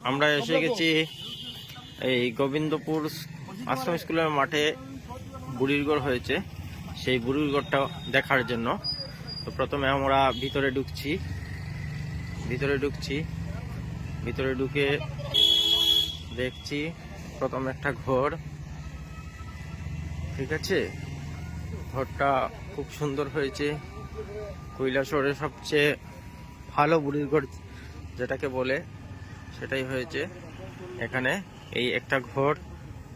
আমরা এসে গেছি এই গোবিন্দপুর আশ্রম স্কুলের মাঠে বুড়ির গড় হয়েছে, সেই বুড়ির গড়টা দেখার জন্য। তো প্রথমে আমরা ভিতরে ঢুকে দেখছি প্রথম একটা ঘর। ঠিক আছে, ঘরটা খুব সুন্দর হয়েছে। কৈলাসহরের সবচেয়ে ভালো বুড়ির ঘর যেটাকে বলে সেটাই হয়েছে এখানে। এই একটা ঘর,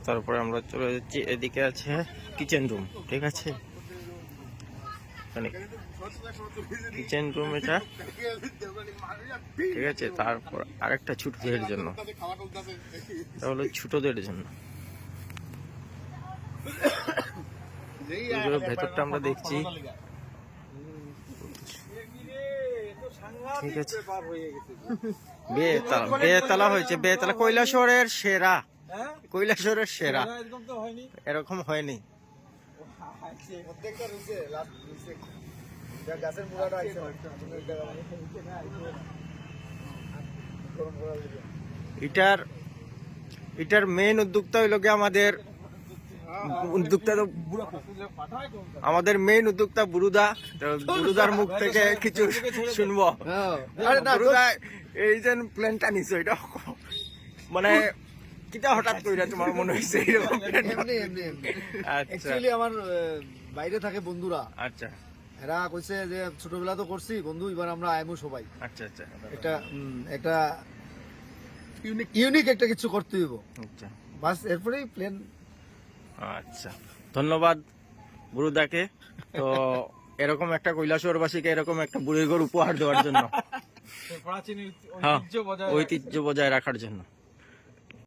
তারপরে আমরা চলে যাচ্ছি, এদিকে আছে কিচেন রুম। ঠিক আছে, কিচেন রুম এটা। ঠিক আছে, তারপর আরেকটা ছোটদের জন্য, এটা হলো ছোটদের জন্য। ভেতরটা আমরা দেখছি। ঠিক আছে, বেতলা হয়েছে, বেতলা কৈলাসহরের সেরা, কৈলাসহরের সেরা। এরকম হয়নি। এটার মেইন উদ্যোক্তা হইল কি আমাদের মেইন উদ্যোক্তা বুরুদা। বুরুদার মুখ থেকে কিছু শুনবো। বুরুদা, এই যে প্ল্যানটা নিছো, এটা মানে কিটা হঠাৎ কইরা তোমার মনে হইছে এরকম? অ্যাকচুয়ালি আমার বাইরে থাকে বন্ধুরা। আচ্ছা, এরা কইছে যে ছোটবেলা তো করছি বন্ধু, এবার আমরা আইমু সবাই। আচ্ছা আচ্ছা, একটা ইউনিক একটা কিছু করতে হইব। আচ্ছা, বাস এরপরেই প্ল্যান। আচ্ছা, ধন্যবাদ বুরুদাকে। তো এরকম একটা কৈলাসহরবাসীকে এরকম একটা বুড়ির ঘর উপহার দেওয়ার জন্য, ঐতিহ্য বজায় রাখার জন্য।